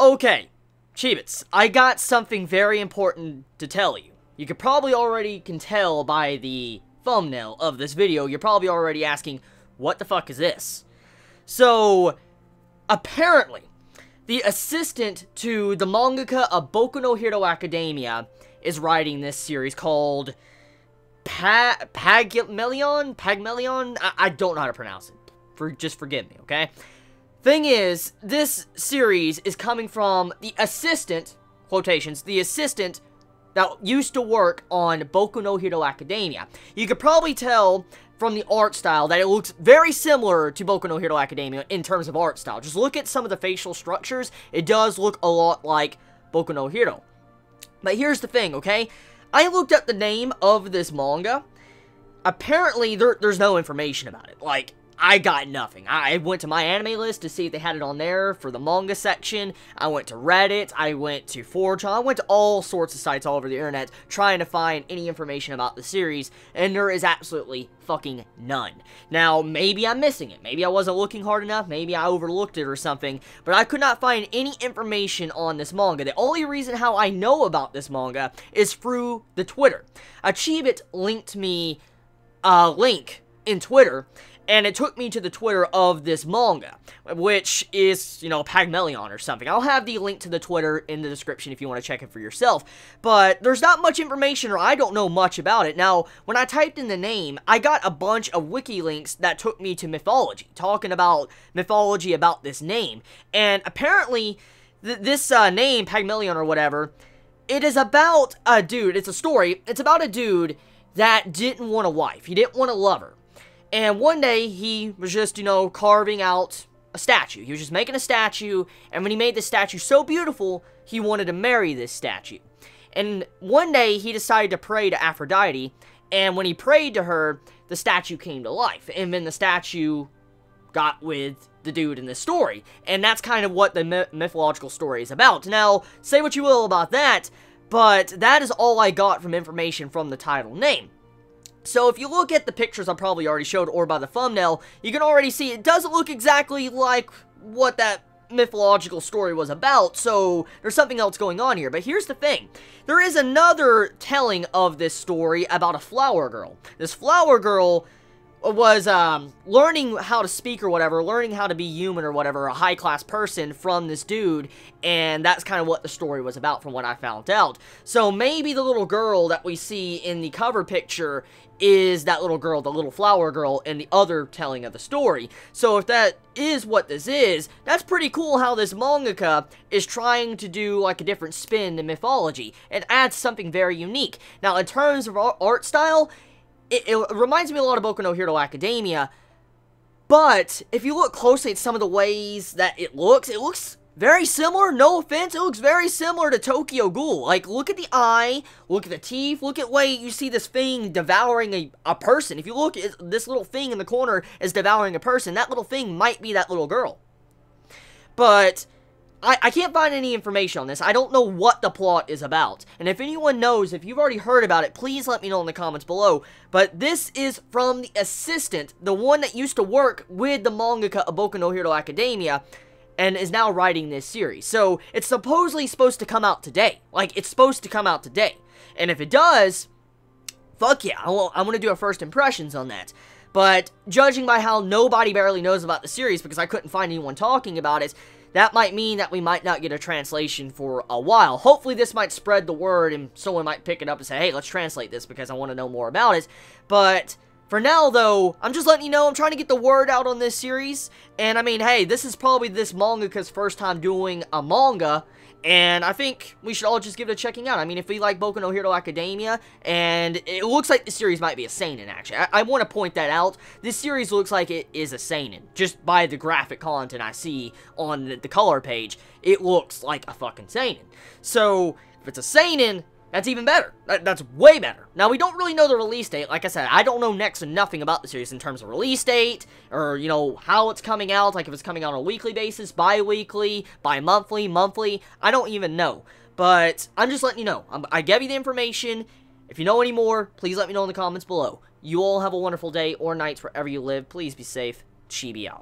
Okay, Chibits, I got something very important to tell you. You could probably already can tell by the thumbnail of this video, you're probably already asking, what the fuck is this? So, apparently, the assistant to the mangaka of Boku no Hero Academia is writing this series called Pagmelion? I don't know how to pronounce it. Just forgive me, okay? Thing is, this series is coming from the assistant, quotations, the assistant that used to work on Boku no Hero Academia. You could probably tell from the art style that it looks very similar to Boku no Hero Academia in terms of art style. Just look at some of the facial structures. It does look a lot like Boku no Hero. But here's the thing, okay? I looked up the name of this manga. Apparently, there's no information about it. Like, I got nothing. I went to my anime list to see if they had it on there for the manga section. I went to Reddit. I went to 4chan. I went to all sorts of sites all over the internet trying to find any information about the series, and there is absolutely fucking none. Now, maybe I'm missing it. Maybe I wasn't looking hard enough. Maybe I overlooked it or something, but I could not find any information on this manga. The only reason how I know about this manga is through the Twitter. Achieveit linked me a link in Twitter, and it took me to the Twitter of this manga, which is, you know, Pagmelion or something. I'll have the link to the Twitter in the description if you want to check it for yourself. But there's not much information, or I don't know much about it. Now, when I typed in the name, I got a bunch of wiki links that took me to mythology, talking about mythology about this name. And apparently, this name, Pagmelion or whatever, it is about a dude. It's a story. It's about a dude that didn't want a wife. He didn't want a lover. And one day, he was just, you know, carving out a statue. He was just making a statue, and when he made the statue so beautiful, he wanted to marry this statue. And one day, he decided to pray to Aphrodite, and when he prayed to her, the statue came to life. And then the statue got with the dude in this story. And that's kind of what the mythological story is about. Now, say what you will about that, but that is all I got from information from the title name. So if you look at the pictures I probably already showed, or by the thumbnail, you can already see it doesn't look exactly like what that mythological story was about, so there's something else going on here. But here's the thing. There is another telling of this story about a flower girl. This flower girl was learning how to speak or whatever, learning how to be human or whatever, a high-class person from this dude, and that's kind of what the story was about from what I found out. So maybe the little girl that we see in the cover picture is that little girl, the little flower girl, in the other telling of the story. So if that is what this is, that's pretty cool how this mangaka is trying to do like a different spin to mythology. It adds something very unique. Now, in terms of art style, it reminds me a lot of Boku no Hero Academia, but if you look closely at some of the ways that it looks very similar. No offense, it looks very similar to Tokyo Ghoul. Like, look at the eye, look at the teeth, look at the way you see this thing devouring a person. If you look at this little thing in the corner is devouring a person, that little thing might be that little girl. But I can't find any information on this. I don't know what the plot is about. And if anyone knows, if you've already heard about it, please let me know in the comments below. But this is from the assistant, the one that used to work with the mangaka of Boku no Hero Academia, and is now writing this series. So, it's supposedly supposed to come out today. Like, it's supposed to come out today. And if it does, fuck yeah, I'm gonna do a first impressions on that. But, judging by how nobody barely knows about the series, because I couldn't find anyone talking about it, that might mean that we might not get a translation for a while. Hopefully this might spread the word and someone might pick it up and say, hey, let's translate this because I want to know more about it. But for now, though, I'm just letting you know I'm trying to get the word out on this series. And I mean, hey, this is probably this mangaka's first time doing a manga. And I think we should all just give it a checking out. I mean, if we like Boku no Hero Academia, and it looks like this series might be a seinen, actually. I want to point that out. This series looks like it is a seinen. Just by the graphic content I see on the color page, it looks like a fucking seinen. So, if it's a seinen, that's even better. That's way better. Now, we don't really know the release date. Like I said, I don't know next to nothing about the series in terms of release date, or, you know, how it's coming out, like if it's coming out on a weekly basis, bi-weekly, bi-monthly, monthly. I don't even know. But I'm just letting you know. I gave you the information. If you know any more, please let me know in the comments below. You all have a wonderful day or nights wherever you live. Please be safe. Chibi out.